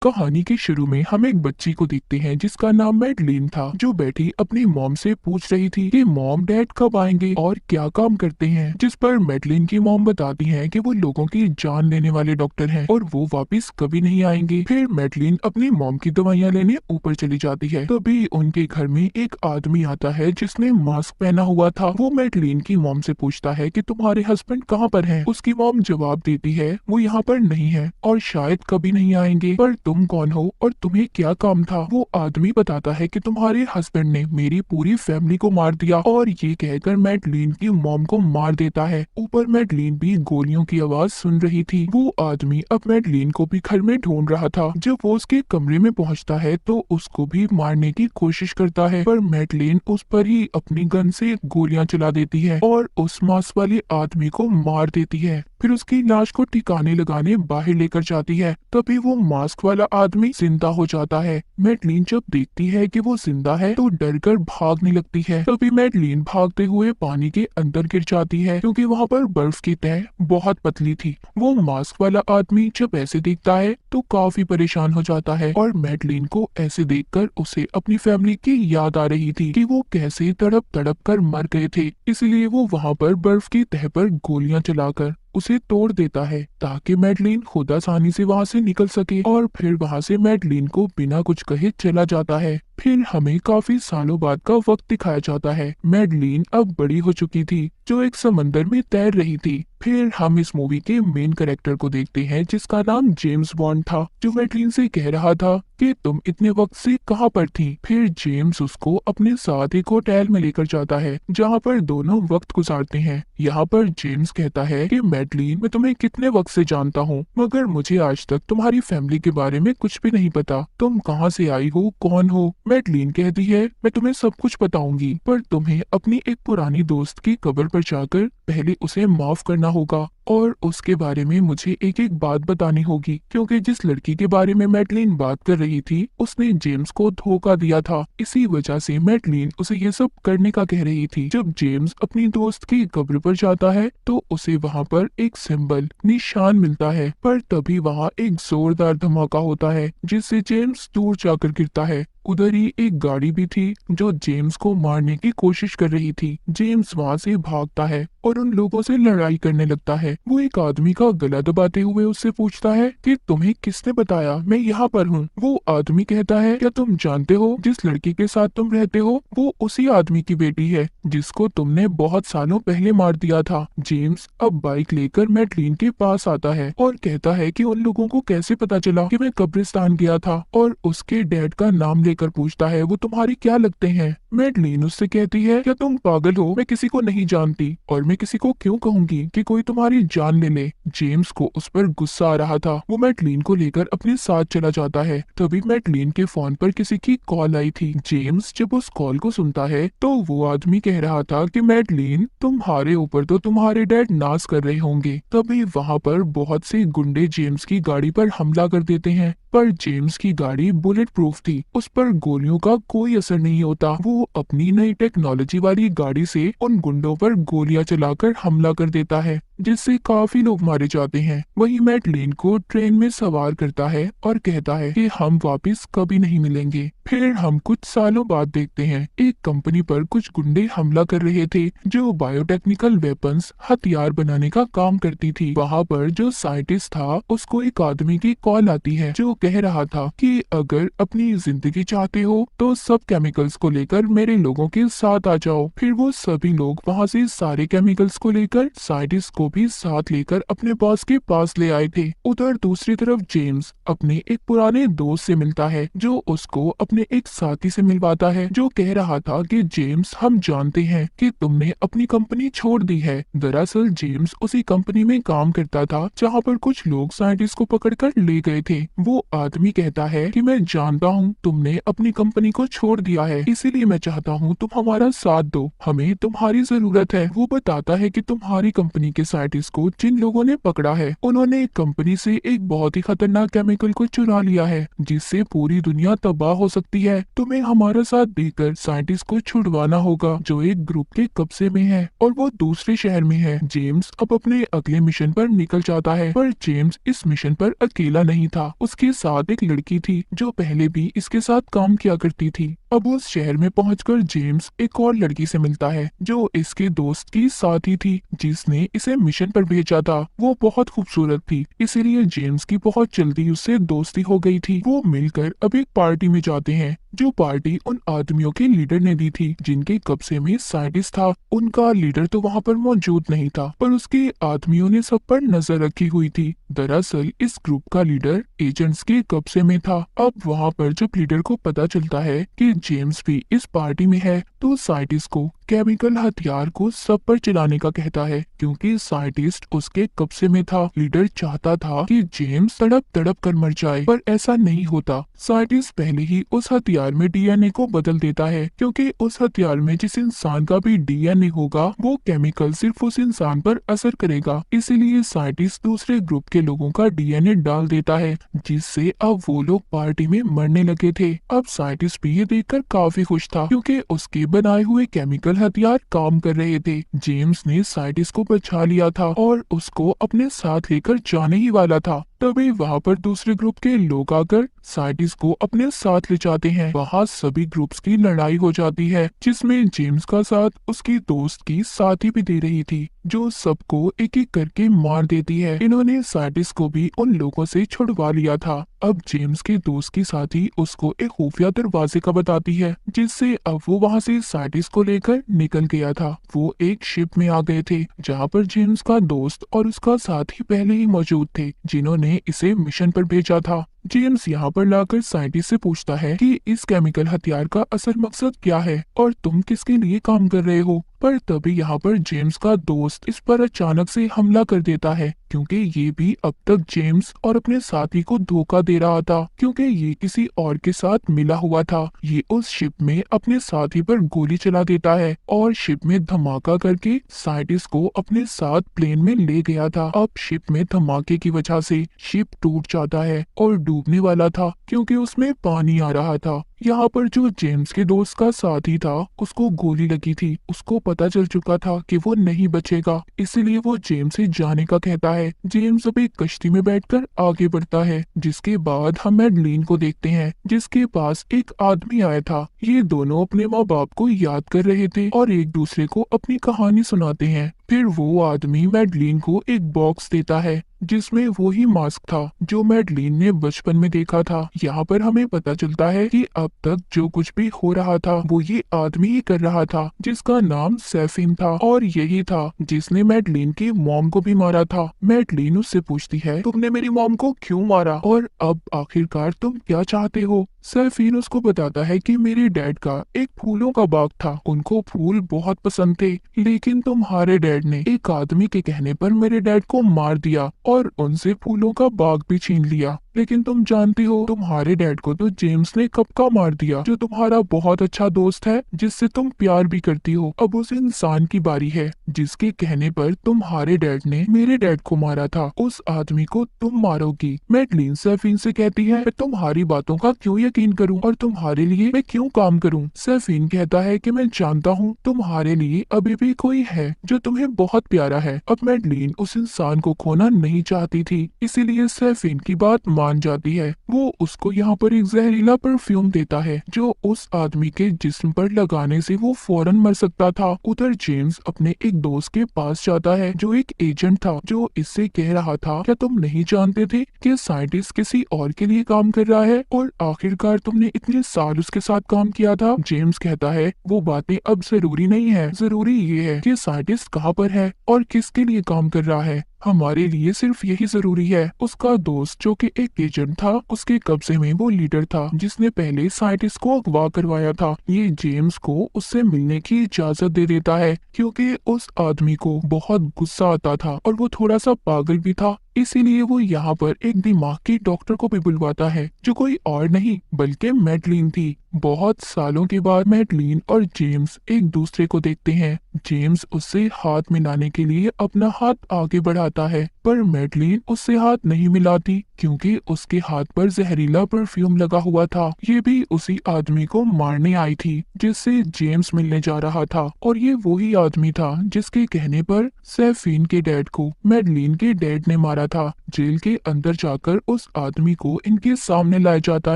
कहानी के शुरू में हम एक बच्ची को देखते हैं जिसका नाम मैडलिन था, जो बैठी अपनी मॉम से पूछ रही थी कि मॉम डैड कब आएंगे और क्या काम करते हैं। जिस पर मैडलिन की मॉम बताती है कि वो लोगों की जान लेने वाले डॉक्टर हैं और वो वापस कभी नहीं आएंगे। फिर मैडलिन अपनी मॉम की दवाइयाँ लेने ऊपर चली जाती है। तभी उनके घर में एक आदमी आता है जिसने मास्क पहना हुआ था। वो मैडलिन की मॉम से पूछता है कि तुम्हारे हस्बैंड कहाँ पर हैं? उसकी मॉम जवाब देती है वो यहाँ पर नहीं है और शायद कभी नहीं आएंगे। पर तुम कौन हो और तुम्हें क्या काम था? वो आदमी बताता है कि तुम्हारे हस्बैंड ने मेरी पूरी फैमिली को मार दिया, और ये कहकर मैडलिन की मॉम को मार देता है। ऊपर मैडलिन भी गोलियों की आवाज सुन रही थी। वो आदमी अब मैडलिन को भी घर में ढूंढ रहा था। जब वो उसके कमरे में पहुंचता है तो उसको भी मारने की कोशिश करता है, पर मैडलिन उस पर ही अपनी गन से गोलियां चला देती है और उस मास्क वाले आदमी को मार देती है। फिर उसकी लाश को ठिकाने लगाने बाहर लेकर जाती है। तभी वो मास्क वाला आदमी जिंदा हो जाता है। मैडलिन जब देखती है कि वो जिंदा है तो डरकर भागने लगती है। तभी मैडलिन भागते हुए पानी के अंदर गिर जाती है, क्योंकि वहाँ पर बर्फ की तह बहुत पतली थी। वो मास्क वाला आदमी जब ऐसे देखता है तो काफी परेशान हो जाता है, और मैडलिन को ऐसे देखकर उसे अपनी फैमिली की याद आ रही थी कि वो कैसे तड़प तड़प कर मर गए थे। इसलिए वो वहाँ पर बर्फ की तह पर गोलियां चलाकर उसे तोड़ देता है, ताकि मैडलिन खुद आसानी से वहां से निकल सके। और फिर वहां से मैडलिन को बिना कुछ कहे चला जाता है। फिर हमें काफी सालों बाद का वक्त दिखाया जाता है। मैडलिन अब बड़ी हो चुकी थी, जो एक समंदर में तैर रही थी। फिर हम इस मूवी के मेन कैरेक्टर को देखते हैं जिसका नाम जेम्स बॉन्ड था, जो मैडलिन से कह रहा था कि तुम इतने वक्त से कहाँ पर थी। फिर जेम्स उसको अपने साथ एक होटल में लेकर जाता है, जहाँ पर दोनों वक्त गुजारते हैं। यहाँ पर जेम्स कहता है कि मैडलिन, मैं तुम्हें कितने वक्त से जानता हूँ, मगर मुझे आज तक तुम्हारी फैमिली के बारे में कुछ भी नहीं पता। तुम कहाँ से आई हो, कौन हो? मैडलिन कहती है मैं तुम्हें सब कुछ बताऊंगी, पर तुम्हें अपनी एक पुरानी दोस्त की कब्र पर जाकर पहले उसे माफ करना होगा, और उसके बारे में मुझे एक एक बात बतानी होगी, क्योंकि जिस लड़की के बारे में मैडलिन बात कर रही थी उसने जेम्स को धोखा दिया था। इसी वजह से मैडलिन उसे ये सब करने का कह रही थी। जब जेम्स अपनी दोस्त की कब्र पर जाता है तो उसे वहाँ पर एक सिंबल निशान मिलता है, पर तभी वहाँ एक जोरदार धमाका होता है जिससे जेम्स दूर जाकर गिरता है। उधर ही एक गाड़ी भी थी जो जेम्स को मारने की कोशिश कर रही थी। जेम्स वहां से भागता है और उन लोगों से लड़ाई करने लगता है। वो एक आदमी का गला दबाते हुए उससे पूछता है कि तुम्हें किसने बताया मैं यहाँ पर हूँ? वो आदमी कहता है क्या तुम जानते हो जिस लड़की के साथ तुम रहते हो वो उसी आदमी की बेटी है जिसको तुमने बहुत सालों पहले मार दिया था। जेम्स अब बाइक लेकर मैडलिन के पास आता है और कहता है कि उन लोगों को कैसे पता चला कि मैं कब्रिस्तान गया था, और उसके डैड का नाम लेकर पूछता है वो तुम्हारी क्या लगते हैं। मैडलिन उससे कहती है क्या तुम पागल हो, मैं किसी को नहीं जानती, और मैं किसी को क्यों कहूंगी कि कोई तुम्हारी जान ले ले। जेम्स को उस पर गुस्सा आ रहा था। वो मैडलिन को लेकर अपने साथ चला जाता है। तभी मैडलिन के फोन पर किसी की कॉल आई थी। जेम्स जब उस कॉल को सुनता है तो वो आदमी कह रहा था कि मैडलिन, तुम्हारे ऊपर तो तुम्हारे डैड नाज कर रहे होंगे। तभी वहाँ पर बहुत से गुंडे जेम्स की गाड़ी पर हमला कर देते हैं, पर जेम्स की गाड़ी बुलेट प्रूफ थी, उस पर गोलियों का कोई असर नहीं होता। वो अपनी नई टेक्नोलॉजी वाली गाड़ी से उन गुंडों पर गोलियां चलाकर हमला कर देता है, जिससे काफी लोग मारे जाते हैं। वही मैडलिन को ट्रेन में सवार करता है और कहता है कि हम वापस कभी नहीं मिलेंगे। फिर हम कुछ सालों बाद देखते हैं एक कंपनी पर कुछ गुंडे हमला कर रहे थे जो बायोटेक्निकल वेपन्स हथियार बनाने का काम करती थी। वहाँ पर जो साइंटिस्ट था उसको एक आदमी की कॉल आती है जो कह रहा था कि अगर अपनी जिंदगी चाहते हो तो सब केमिकल्स को लेकर मेरे लोगों के साथ आ जाओ। फिर वो सभी लोग वहाँ से सारे केमिकल्स को लेकर साइंटिस्ट को भी साथ लेकर अपने बॉस के पास ले आए थे। उधर दूसरी तरफ जेम्स अपने एक पुराने दोस्त से मिलता है जो उसको अपने एक साथी से मिलवाता है, जो कह रहा था कि जेम्स, हम जानते हैं कि तुमने अपनी कंपनी छोड़ दी है। दरअसल जेम्स उसी कंपनी में काम करता था जहाँ पर कुछ लोग साइंटिस्ट को पकड़कर ले गए थे। वो आदमी कहता है कि मैं जानता हूँ तुमने अपनी कंपनी को छोड़ दिया है, इसीलिए मैं चाहता हूँ तुम हमारा साथ दो, हमें तुम्हारी जरूरत है। वो बताता है कि तुम्हारी कंपनी के साइंटिस्ट को जिन लोगों ने पकड़ा है उन्होंने कंपनी से एक बहुत ही खतरनाक केमिकल को चुरा लिया है जिससे पूरी दुनिया तबाह हो सकती है। तुम्हें हमारा साथ देकर साइंटिस्ट को छुड़वाना होगा जो एक ग्रुप के कब्जे में है और वो दूसरे शहर में है। जेम्स अब अपने अगले मिशन पर निकल जाता है, पर जेम्स इस मिशन पर अकेला नहीं था, उसके साथ एक लड़की थी जो पहले भी इसके साथ काम किया करती थी। अब उस शहर में पहुंचकर जेम्स एक और लड़की से मिलता है जो इसके दोस्त की साथी थी जिसने इसे मिशन पर भेजा था। वो बहुत खूबसूरत थी, इसीलिए जेम्स की बहुत जल्दी उससे दोस्ती हो गई थी। वो मिलकर अब एक पार्टी में जाते हैं जो पार्टी उन आदमियों के लीडर ने दी थी जिनके कब्जे में साइंटिस्ट था। उनका लीडर तो वहाँ पर मौजूद नहीं था, पर उसके आदमियों ने सब पर नजर रखी हुई थी। दरअसल इस ग्रुप का लीडर एजेंट्स के कब्जे में था। अब वहाँ पर जब लीडर को पता चलता है कि जेम्स भी इस पार्टी में है तो साइंटिस्ट को केमिकल हथियार को सब पर चलाने का कहता है क्योंकि साइंटिस्ट उसके कब्जे में था। लीडर चाहता था कि जेम्स तड़प तड़प कर मर जाए, पर ऐसा नहीं होता। साइंटिस्ट पहले ही उस हथियार में डीएनए को बदल देता है क्योंकि उस हथियार में जिस इंसान का भी डीएनए होगा वो केमिकल सिर्फ उस इंसान पर असर करेगा। इसीलिए साइंटिस्ट दूसरे ग्रुप के लोगों का डीएनए डाल देता है जिससे अब वो लोग पार्टी में मरने लगे थे। अब साइंटिस्ट भी ये देखकर काफी खुश था क्योंकि उसके बनाए हुए केमिकल हथियार काम कर रहे थे। जेम्स ने साइंटिस्ट को बचा लिया था और उसको अपने साथ लेकर जाने ही वाला था। तभी वहाँ पर दूसरे ग्रुप के लोग आकर साइंटिस्ट को अपने साथ ले जाते हैं। वहाँ सभी ग्रुप्स की लड़ाई हो जाती है जिसमें जेम्स का साथ उसकी दोस्त की साथी भी दे रही थी जो सबको एक एक करके मार देती है। इन्होंने साइंटिस्ट को भी उन लोगों से छुड़वा लिया था। अब जेम्स के दोस्त की साथी उसको एक खुफिया दरवाजे का बताती है जिससे अब वो वहाँ से साइंटिस्ट को लेकर निकल गया था। वो एक शिप में आ गए थे जहाँ पर जेम्स का दोस्त और उसका साथी पहले ही मौजूद थे जिन्होंने इसे मिशन पर भेजा था। जेम्स यहाँ पर लाकर साइंटिस्ट से पूछता है कि इस केमिकल हथियार का असल मकसद क्या है और तुम किसके लिए काम कर रहे हो। पर तभी यहाँ पर जेम्स का दोस्त इस पर अचानक से हमला कर देता है क्योंकि ये भी अब तक जेम्स और अपने साथी को धोखा दे रहा था क्योंकि ये किसी और के साथ मिला हुआ था। ये उस शिप में अपने साथी पर गोली चला देता है और शिप में धमाका करके साइंटिस्ट को अपने साथ प्लेन में ले गया था। अब शिप में धमाके की वजह से शिप टूट जाता है और डूबने वाला था क्योंकि उसमें पानी आ रहा था। यहाँ पर जो जेम्स के दोस्त का साथी था उसको गोली लगी थी, उसको पता चल चुका था कि वो नहीं बचेगा, इसीलिए वो जेम्स से जाने का कहता है। जेम्स अब एक कश्ती में बैठकर आगे बढ़ता है जिसके बाद हम मैडलीन को देखते हैं जिसके पास एक आदमी आया था। ये दोनों अपने माँ बाप को याद कर रहे थे और एक दूसरे को अपनी कहानी सुनाते हैं। फिर वो आदमी मैडलीन को एक बॉक्स देता है जिसमें वो ही मास्क था जो मैडलीन ने बचपन में देखा था। यहाँ पर हमें पता चलता है कि अब तक जो कुछ भी हो रहा था वो ये आदमी ही कर रहा था जिसका नाम सैफिन था और यही था जिसने मैडलीन की मॉम को भी मारा था। मैडलीन उससे पूछती है तुमने मेरी मॉम को क्यों मारा और अब आखिरकार तुम क्या चाहते हो। सैफिन उसको बताता है कि मेरे डैड का एक फूलों का बाग था, उनको फूल बहुत पसंद थे, लेकिन तुम्हारे डैड ने एक आदमी के कहने पर मेरे डैड को मार दिया और उनसे फूलों का बाग भी छीन लिया। लेकिन तुम जानती हो तुम्हारे डैड को तो जेम्स ने कब का मार दिया जो तुम्हारा बहुत अच्छा दोस्त है जिससे तुम प्यार भी करती हो। अब उस इंसान की बारी है जिसके कहने पर तुम्हारे डैड ने मेरे डैड को मारा था, उस आदमी को तुम मारोगी। मैडलीन सैफिन से कहती है मैं तुम्हारी बातों का क्यों यकीन करूं और तुम्हारे लिए मैं क्यों काम करूं। सैफिन कहता है कि मैं जानता हूं तुम्हारे लिए अभी भी कोई है जो तुम्हें बहुत प्यारा है। अब मैडलीन उस इंसान को खोना नहीं चाहती थी इसीलिए सैफिन की बात मान जाती है। वो उसको यहाँ पर एक जहरीला परफ्यूम देता है जो उस आदमी के जिस्म पर लगाने से वो फौरन मर सकता था। उधर जेम्स अपने एक दोस्त के पास जाता है जो एक एजेंट था जो इससे कह रहा था क्या तुम नहीं जानते थे कि साइंटिस्ट किसी और के लिए काम कर रहा है और आखिरकार तुमने इतने साल उसके साथ काम किया था। जेम्स कहता है वो बातें अब जरूरी नहीं है, जरूरी ये है कि साइंटिस्ट कहाँ पर है और किसके लिए काम कर रहा है, हमारे लिए सिर्फ यही जरूरी है। उसका दोस्त जो कि एक एजेंट था उसके कब्जे में वो लीडर था जिसने पहले साइंटिस्ट को अगवा करवाया था। ये जेम्स को उससे मिलने की इजाजत दे देता है क्योंकि उस आदमी को बहुत गुस्सा आता था और वो थोड़ा सा पागल भी था इसीलिए वो यहाँ पर एक दिमाग की डॉक्टर को भी बुलवाता है, जो कोई और नहीं बल्कि मैडलिन थी। बहुत सालों के बाद मैडलिन और जेम्स एक दूसरे को देखते हैं। जेम्स उससे हाथ मिलाने के लिए अपना हाथ आगे बढ़ाता है, पर मैडलिन उससे हाथ नहीं मिलाती क्योंकि उसके हाथ पर जहरीला परफ्यूम लगा हुआ था। ये भी उसी आदमी को मारने आई थी जिससे जेम्स मिलने जा रहा था, और ये वही आदमी था जिसके कहने पर सैफीन के डैड को मैडलिन के डैड ने मारा था। जेल के अंदर जाकर उस आदमी को इनके सामने लाया जाता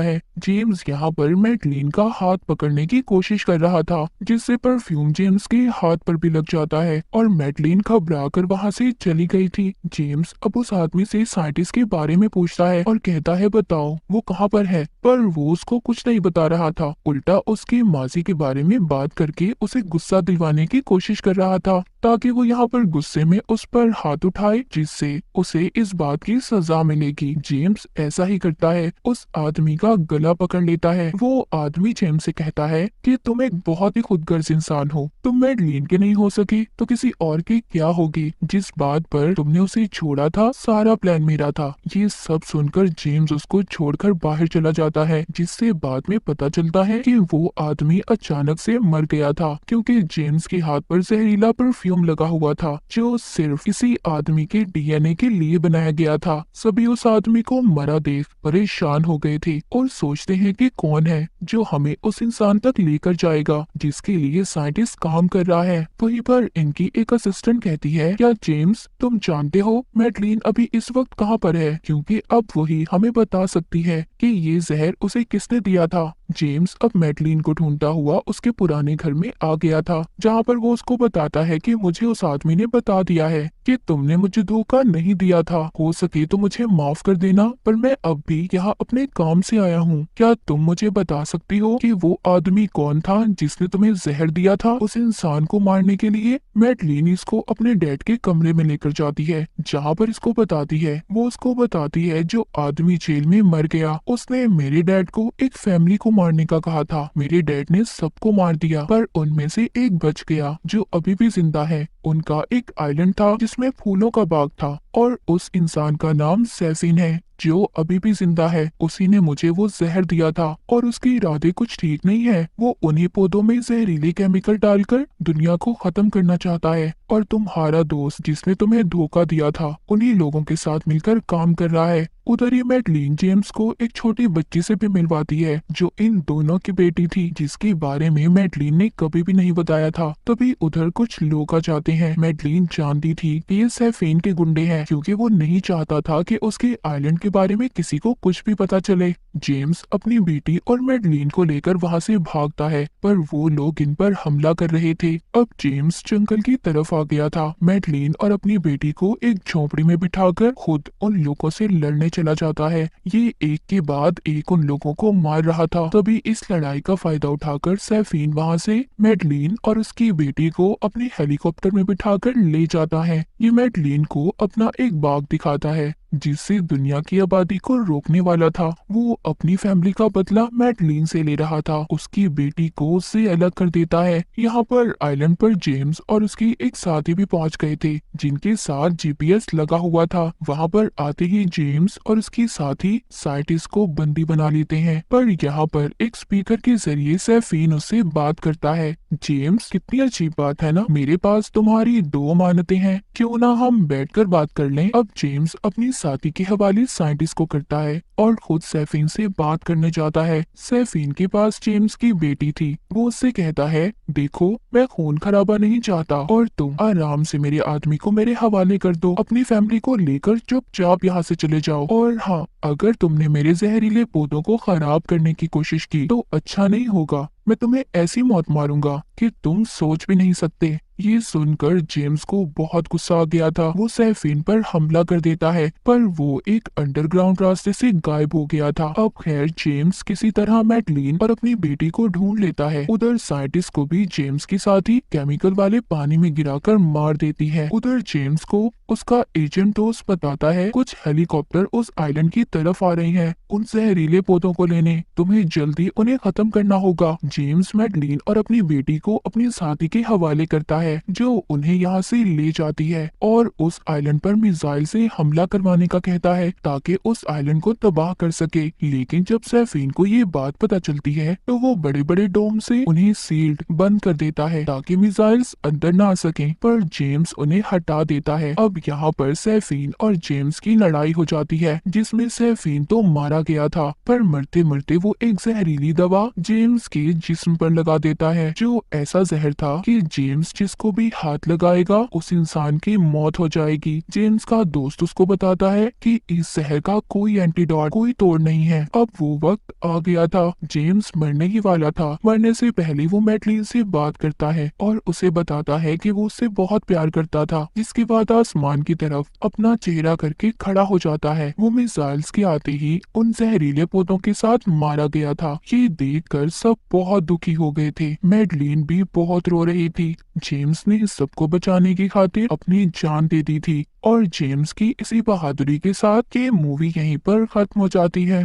है। जेम्स यहाँ पर मैडलिन का हाथ पकड़ने की कोशिश कर रहा था, जिससे परफ्यूम जेम्स के हाथ पर भी लग जाता है और मैडलिन घबरा कर वहाँ से चली गई थी। जेम्स अब उस आदमी से साइंटिस्ट के बारे में पूछता है और कहता है बताओ वो कहाँ पर है, पर वो उसको कुछ नहीं बता रहा था, उल्टा उसके माजी के बारे में बात करके उसे गुस्सा दिलवाने की कोशिश कर रहा था ताकि वो यहाँ पर गुस्से में उस पर हाथ उठाए, जिससे उसे इस बात की सजा मिलेगी। जेम्स ऐसा ही करता है, उस आदमी का गला पकड़ लेता है। वो आदमी जेम्स से कहता है कि तुम एक बहुत ही खुदगर्ज इंसान हो, तुम मैडलिन के नहीं हो सकी तो किसी और की क्या होगी। जिस बात पर तुमने उसे छोड़ा था सारा प्लान मेरा था। ये सब सुनकर जेम्स उसको छोड़कर बाहर चला जाता है, जिससे बाद में पता चलता है कि वो आदमी अचानक से मर गया था क्योंकि जेम्स के हाथ पर जहरीला परफ्यूम लगा हुआ था जो सिर्फ इसी आदमी के डीएनए के लिए बनाया गया था। सभी उस आदमी को मरा देख परेशान हो गए थे और सोचते हैं कि कौन है जो हमें उस इंसान तक लेकर जाएगा जिसके लिए साइंटिस्ट काम कर रहा है। वहीं पर इनकी एक असिस्टेंट कहती है क्या जेम्स तुम जानते हो मैडलिन अभी इस वक्त कहाँ पर है, क्योंकि अब वही हमें बता सकती है कि ये जहर उसे किसने दिया था। जेम्स अब मैडलिन को ढूंढता हुआ उसके पुराने घर में आ गया था, जहाँ पर वो उसको बताता है कि मुझे उस आदमी ने बता दिया है कि तुमने मुझे धोखा नहीं दिया था, हो सके तो मुझे माफ कर देना, पर मैं अब भी यहाँ अपने काम से आया हूँ। क्या तुम मुझे बता सकती हो कि वो आदमी कौन था जिसने तुम्हें जहर दिया था उस इंसान को मारने के लिए। मैडलिन इसको अपने डैड के कमरे में लेकर जाती है, जहाँ पर इसको बताती है, वो उसको बताती है जो आदमी जेल में मर गया उसने मेरे डैड को एक फैमिली को मारने का कहा था। मेरे डैड ने सबको मार दिया, पर उनमें से एक बच गया जो अभी भी जिंदा है। उनका एक आइलैंड था जिसमें फूलों का बाग था और उस इंसान का नाम सैफीन है जो अभी भी जिंदा है। उसी ने मुझे वो जहर दिया था और उसके इरादे कुछ ठीक नहीं है। वो उन्हीं पौधों में जहरीले केमिकल डालकर दुनिया को खत्म करना चाहता है और तुम्हारा दोस्त जिसने तुम्हें धोखा दिया था उन्हीं लोगों के साथ मिलकर काम कर रहा है। उधर ही मैडलिन जेम्स को एक छोटी बच्ची से भी मिलवाती है जो इन दोनों की बेटी थी, जिसके बारे में मैडलिन ने कभी भी नहीं बताया था। तभी उधर कुछ लोग आ जाते हैं। मैडलिन जानती थी कि ये सैफीन के गुंडे हैं क्योंकि वो नहीं चाहता था कि उसके आइलैंड के बारे में किसी को कुछ भी पता चले। जेम्स अपनी बेटी और मैडलिन को लेकर वहाँ से भागता है, पर वो लोग इन पर हमला कर रहे थे। अब जेम्स जंगल की तरफ आ गया था। मैडलिन और अपनी बेटी को एक झोपड़ी में बिठाकर खुद उन लोगों से लड़ने चला जाता है। ये एक के बाद एक उन लोगों को मार रहा था। तभी इस लड़ाई का फायदा उठाकर सैफीन वहाँ से मैडलिन और उसकी बेटी को अपने हेलीकॉप्टर में बिठाकर ले जाता है। ये मैडलिन को अपना एक बाग दिखाता है जिससे दुनिया की आबादी को रोकने वाला था। वो अपनी फैमिली का बदला मैडलिन से ले रहा था। उसकी बेटी को उससे अलग कर देता है। यहाँ पर आइलैंड पर जेम्स और उसकी एक साथी भी पहुंच गए थे जिनके साथ जीपीएस लगा हुआ था। वहाँ पर आते ही जेम्स और उसकी साथी साइंटिस्ट को बंदी बना लेते हैं, पर यहाँ पर एक स्पीकर के जरिए सैफीन उससे बात करता है। जेम्स कितनी अजीब बात है ना, मेरे पास तुम्हारी दो अमानतें हैं, क्यों ना हम बैठकर बात कर लें। अब जेम्स अपनी साथी के हवाले साइंटिस्ट को करता है और खुद सैफीन से बात करने जाता है। सैफीन के पास जेम्स की बेटी थी। वो उससे कहता है देखो मैं खून खराबा नहीं चाहता और तुम आराम से मेरे आदमी को मेरे हवाले कर दो, अपनी फैमिली को लेकर चुपचाप यहाँ से चले जाओ। और हाँ, अगर तुमने मेरे जहरीले पौधों को खराब करने की कोशिश की तो अच्छा नहीं होगा, मैं तुम्हें ऐसी मौत मारूंगा कि तुम सोच भी नहीं सकते। ये सुनकर जेम्स को बहुत गुस्सा आ गया था। वो सैफीन पर हमला कर देता है, पर वो एक अंडरग्राउंड रास्ते से गायब हो गया था। अब खैर जेम्स किसी तरह मैडलिन और अपनी बेटी को ढूंढ लेता है। उधर साइंटिस्ट को भी जेम्स के साथ ही केमिकल वाले पानी में गिराकर मार देती है। उधर जेम्स को उसका एजेंट दोस्त बताता है कुछ हेलीकॉप्टर उस आइलैंड की तरफ आ रहे हैं उन जहरीले पौधों को लेने, तुम्हें जल्दी उन्हें खत्म करना होगा। जेम्स मैडलिन और अपनी बेटी को अपनी साथी के हवाले करता है है जो उन्हें यहाँ से ले जाती है और उस आइलैंड पर मिसाइल से हमला करवाने का कहता है ताकि उस आइलैंड को तबाह कर सके। लेकिन जब सैफीन को ये बात पता चलती है तो वो बड़े बड़े डोम से उन्हें सील्ड बंद कर देता है ताकि मिसाइल्स अंदर ना आ सकें, पर जेम्स उन्हें हटा देता है। अब यहाँ पर सैफीन और जेम्स की लड़ाई हो जाती है जिसमें सैफीन तो मारा गया था, पर मरते मरते वो एक जहरीली दवा जेम्स के जिस्म पर लगा देता है जो ऐसा जहर था कि जेम्स जिसको भी हाथ लगाएगा उस इंसान की मौत हो जाएगी। जेम्स का दोस्त उसको बताता है कि इस जहर का कोई एंटीडोट, कोई तोड़ नहीं है। अब वो वक्त आ गया था, जेम्स मरने ही वाला था। मरने से पहले वो मैडलिन से बात करता है और उसे बताता है कि वो उससे बहुत प्यार करता था, जिसके बाद आसमान की तरफ अपना चेहरा करके खड़ा हो जाता है। वो मिसाइल्स के आते ही उन जहरीले पौधों के साथ मारा गया था। ये देखकर सब बहुत दुखी हो गए थे। मैडलिन भी बहुत रो रही थी। जेम्स ने इस सबको बचाने की खातिर अपनी जान दे दी थी और जेम्स की इसी बहादुरी के साथ ये मूवी यहीं पर खत्म हो जाती है।